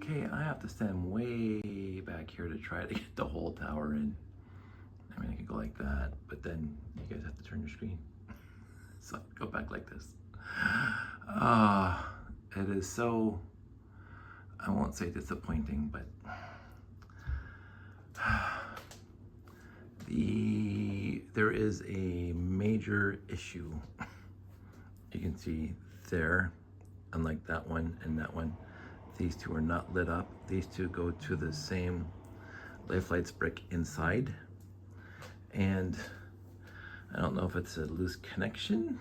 Okay, I have to stand way back here to try to get the whole tower in. I mean, I could go like that, but then you guys have to turn your screen. So I go back like this. It is so, I won't say disappointing, but there is a major issue. You can see there, unlike that one and that one, these two are not lit up. These two go to the same Life Lights brick inside. And I don't know if it's a loose connection,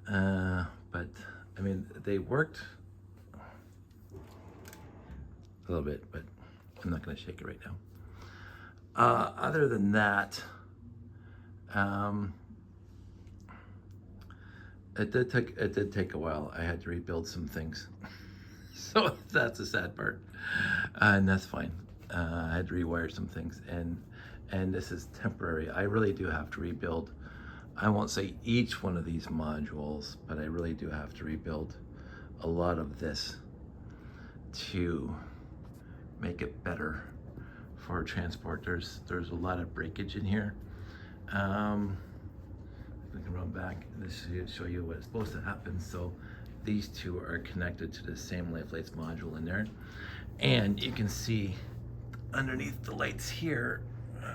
but I mean, they worked a little bit, but I'm not gonna shake it right now. Other than that, it did take a while. I had to rebuild some things. So that's the sad part, and that's fine. I had to rewire some things, and this is temporary. I really do have to rebuild. I won't say each one of these modules, but I really do have to rebuild a lot of this to make it better for transport. There's a lot of breakage in here. We can run back. This should show you what's supposed to happen. So these two are connected to the same Life Lights module in there, and you can see underneath the lights here,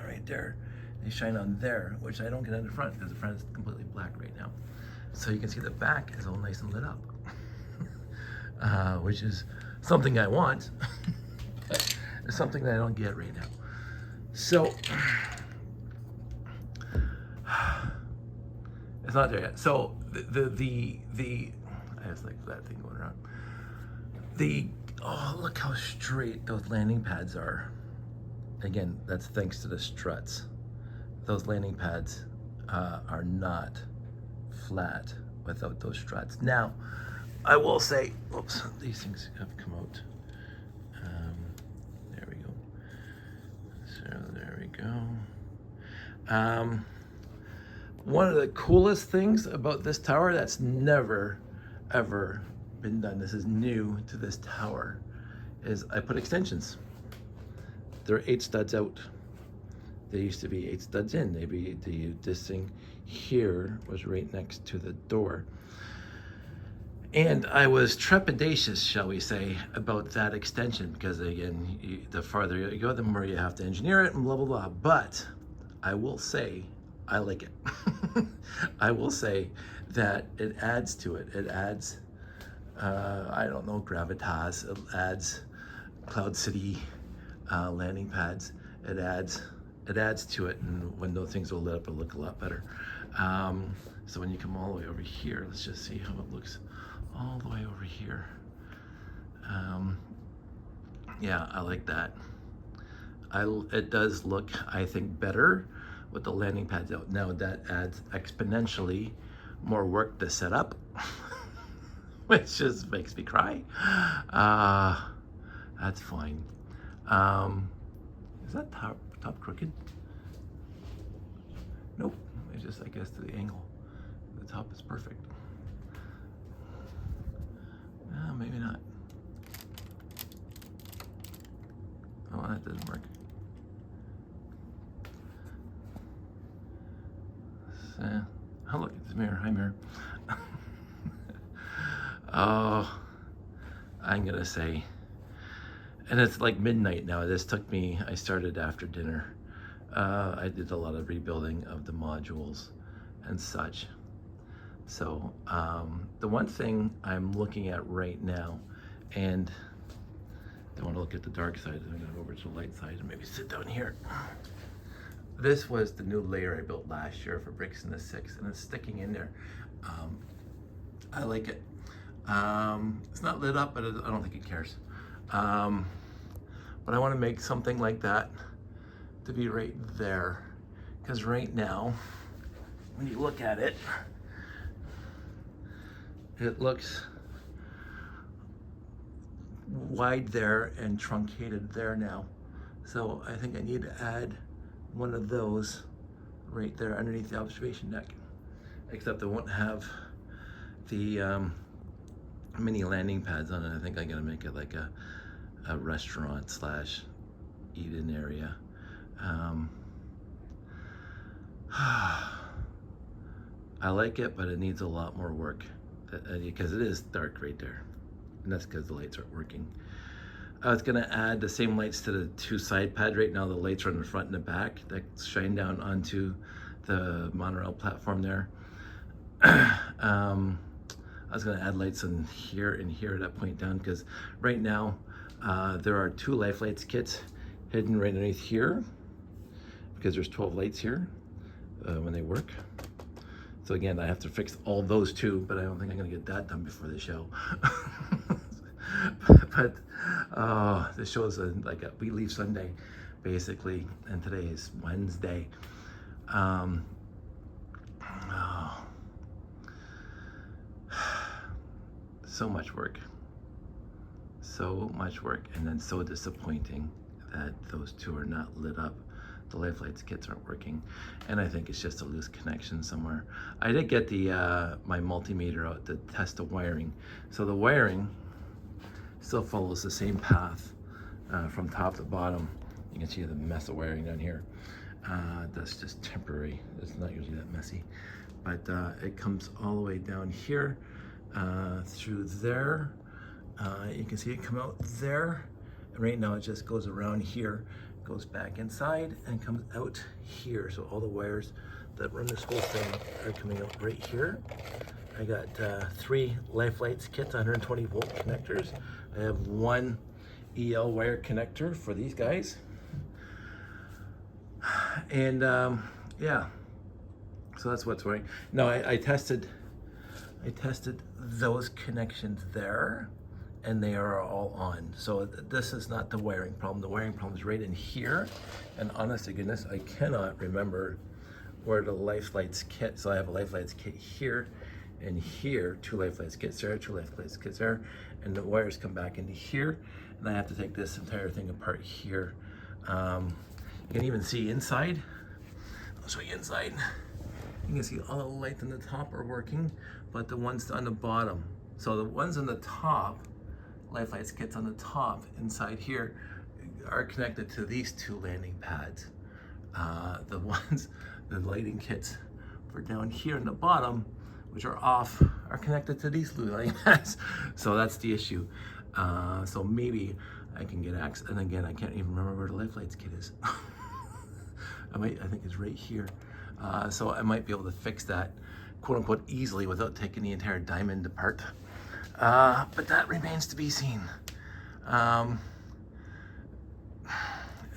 right there, they shine on there, which I don't get on the front because the front is completely black right now. So you can see the back is all nice and lit up, which is something I want. It's something that I don't get right now. So it's not there yet. So I just like that thing going around. Oh, look how straight those landing pads are. Again, that's thanks to the struts. Those landing pads are not flat without those struts. Now, I will say, oops, these things have come out. There we go. So there we go. One of the coolest things about this tower that's never, ever been done, this is new to this tower, is I put extensions. There are 8 studs out. There used to be 8 studs in. This thing here was right next to the door. And I was trepidatious, shall we say, about that extension because, again, the farther you go, the more you have to engineer it and blah, blah, blah. But I will say, I like it. I will say that it adds to it. It adds, I don't know, gravitas. It adds Cloud City landing pads. It adds to it, and when those things will lit up, it'll look a lot better. So when you come all the way over here, let's just see how it looks all the way over here. Yeah, I like that. It does look, I think, better with the landing pads out. Now that adds exponentially more work to set up, which just makes me cry. That's fine. Is that top crooked? Nope, it's just, I guess, to the angle. The top is perfect. Maybe not. Oh, that doesn't work. So, oh look, it's a mirror. Hi, mirror. Oh, I'm gonna say, and it's like midnight now. This took me, I started after dinner. I did a lot of rebuilding of the modules and such. So the one thing I'm looking at right now, and I want to look at the dark side, I'm gonna go over to the light side and maybe sit down here. This was the new layer I built last year for bricks in the 6, and it's sticking in there. I like it. It's not lit up, but I don't think it cares. But I want to make something like that to be right there, because right now, when you look at it, it looks wide there and truncated there now. So I think I need to add one of those right there underneath the observation deck, except I won't have the mini landing pads on it. I think I'm gonna make it like a restaurant slash eat-in area. I like it, but it needs a lot more work because it is dark right there, and that's because the lights aren't working. I was gonna add the same lights to the two side pads. Right now the lights are on the front and the back that shine down onto the monorail platform there. I was gonna add lights in here and here at that point down, because right now there are 2 life lights kits hidden right underneath here, because there's 12 lights here when they work. So again, I have to fix all those 2, but I don't think I'm gonna get that done before the show. But the show is we leave Sunday basically, and today is Wednesday. So much work, and then so disappointing that those 2 are not lit up. The life lights kits aren't working, and I think it's just a loose connection somewhere. I did get the my multimeter out to test the wiring. So the wiring still follows the same path from top to bottom. You can see the mess of wiring down here. That's just temporary. It's not usually that messy, but it comes all the way down here through there. You can see it come out there, and right now it just goes around here, goes back inside, and comes out here. So all the wires that run this whole thing are coming out right here. I got 3 life lights kits, 120 volt connectors. I have 1 EL wire connector for these guys, and yeah, so that's what's working. No, I tested those connections there, and they are all on. So this is not the wiring problem. The wiring problem is right in here, and honest to goodness, I cannot remember where the life lights kit. So I have a life lights kit here and here, 2 life lights kits there, 2 life lights kits there, and the wires come back into here, and I have to take this entire thing apart here. You can even see inside. I'll show you inside. You can see all the lights on the top are working, but the ones on the bottom. So the ones on the top, life lights kits on the top inside here, are connected to these 2 landing pads. The lighting kits for down here in the bottom, which are off, are connected to these blue lighting pads. So that's the issue. So maybe I can get access. And again, I can't even remember where the life lights kit is. I think it's right here. So I might be able to fix that, quote unquote, easily without taking the entire diamond apart. But that remains to be seen.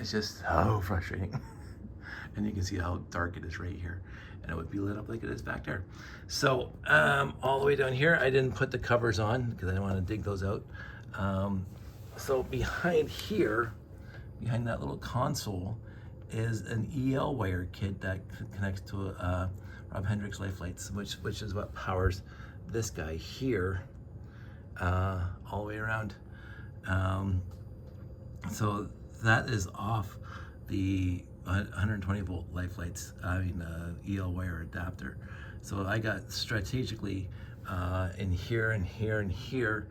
It's just so frustrating. And you can see how dark it is right here, and it would be lit up like it is back there. So all the way down here, I didn't put the covers on because I didn't want to dig those out. So behind here, behind that little console, is an EL wire kit that connects to Rob Hendricks life lights, which is what powers this guy here all the way around. So that is off the 120 volt life lights, EL wire adapter. So I got strategically in here and here and here,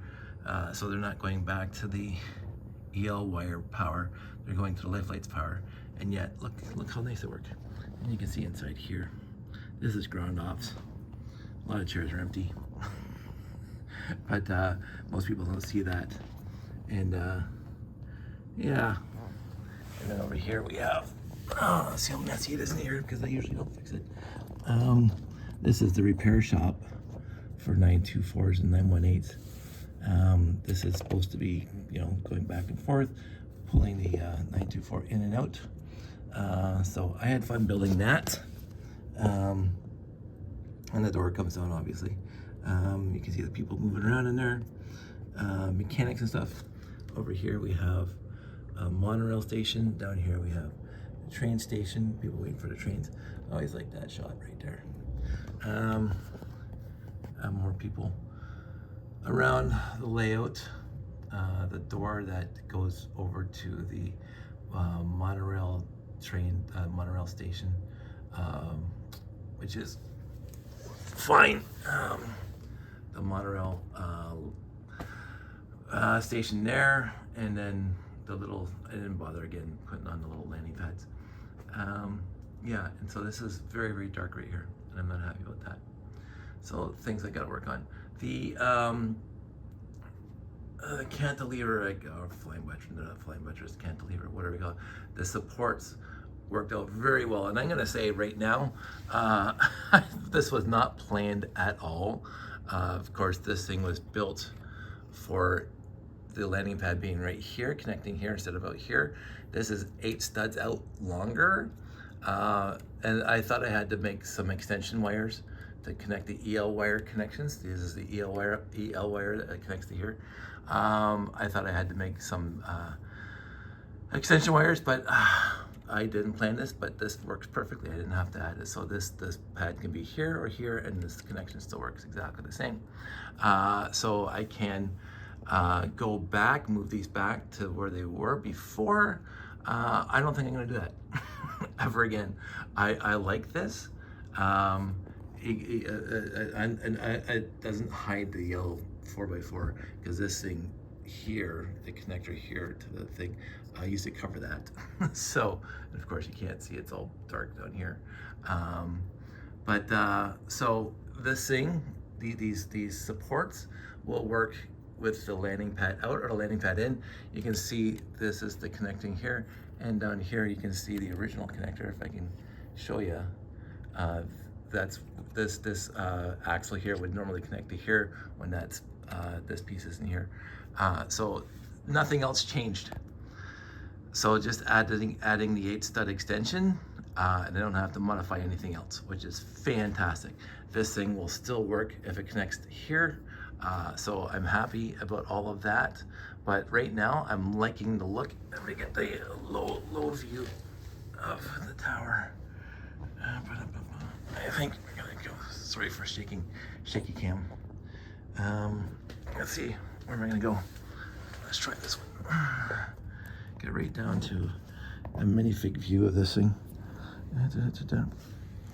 so they're not going back to the EL wire power, they're going to the life lights power. And yet, look how nice it worked. And you can see inside here, this is ground offs. A lot of chairs are empty. But most people don't see that. And yeah. And then over here we have, see how messy it is in here, because I usually don't fix it. This is the repair shop for 924s and 918s. This is supposed to be, going back and forth, pulling the 924 in and out. So I had fun building that. And the door comes down, obviously. You can see the people moving around in there, mechanics and stuff. Over here we have a monorail station. Down here we have a train station. People waiting for the trains. I always like that shot right there. More people around the layout. The door that goes over to the monorail train, monorail station, which is fine. The monorail station there, and then the little, I didn't bother again putting on the little landing pads. Yeah, and so this is very, very dark right here, and I'm not happy about that. So things I gotta work on. The cantilever, or flying buttress, not flying buttress, cantilever, whatever you call it, the supports worked out very well. And I'm gonna say right now, this was not planned at all. Of course, this thing was built for the landing pad being right here, connecting here instead of out here. This is 8 studs out longer. And I thought I had to make some extension wires to connect the EL wire connections. This is the EL wire that connects to here. I thought I had to make some extension wires, but I didn't plan this, but this works perfectly. I didn't have to add it. So this pad can be here or here, and this connection still works exactly the same. So I can go back, move these back to where they were before. I don't think I'm gonna do that ever again. I like this. It doesn't hide the yellow 4x4 because this thing here, the connector here to the thing, I used to cover that. So, and of course you can't see, it's all dark down here. So this thing, these supports will work with the landing pad out or the landing pad in. You can see this is the connecting here, and down here you can see the original connector. If I can show you, that's this axle here would normally connect to here when that's this piece is in here. So nothing else changed. So just adding the 8 stud extension, and I don't have to modify anything else, which is fantastic. This thing will still work if it connects to here. So I'm happy about all of that. But right now I'm liking the look. Let me get the low view of the tower. I think we're gonna go, sorry for shaky cam. Let's see, where am I gonna go? Let's try this one. Get right down to a minifig view of this thing.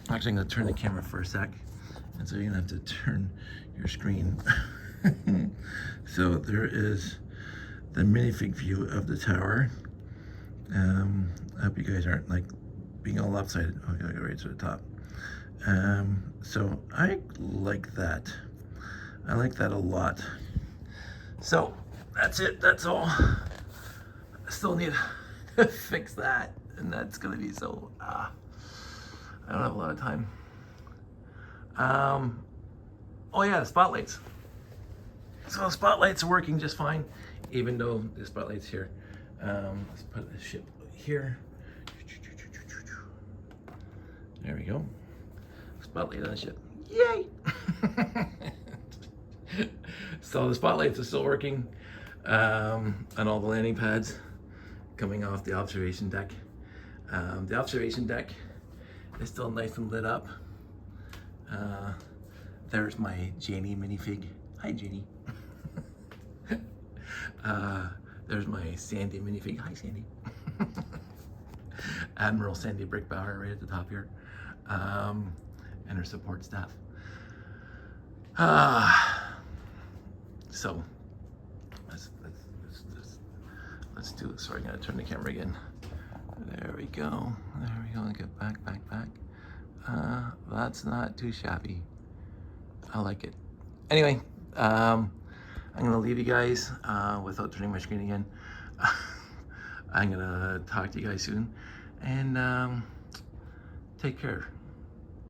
Actually, I'm gonna turn the camera for a sec. And so you're gonna have to turn your screen. So there is the minifig view of the tower. I hope you guys aren't like being all lopsided. Oh, I gotta go right to the top. So I like that. I like that a lot. So that's it, that's all. I still need to fix that, and that's gonna be so, I don't have a lot of time. Oh yeah, the spotlights. So the spotlights are working just fine, even though the spotlight's here. Let's put the ship here. There we go. Spotlight on the ship. Yay! So the spotlights are still working on all the landing pads coming off the observation deck. The observation deck is still nice and lit up. There's my Janie minifig. Hi, Janie. There's my Sandy minifig. Hi, Sandy. Admiral Sandy Brickbauer right at the top here. And her support staff. So let's do it. Sorry, I gotta turn the camera again. There we go. There we go. Get back. That's not too shabby. I like it. Anyway, I'm gonna leave you guys without turning my screen again. I'm gonna talk to you guys soon, and take care.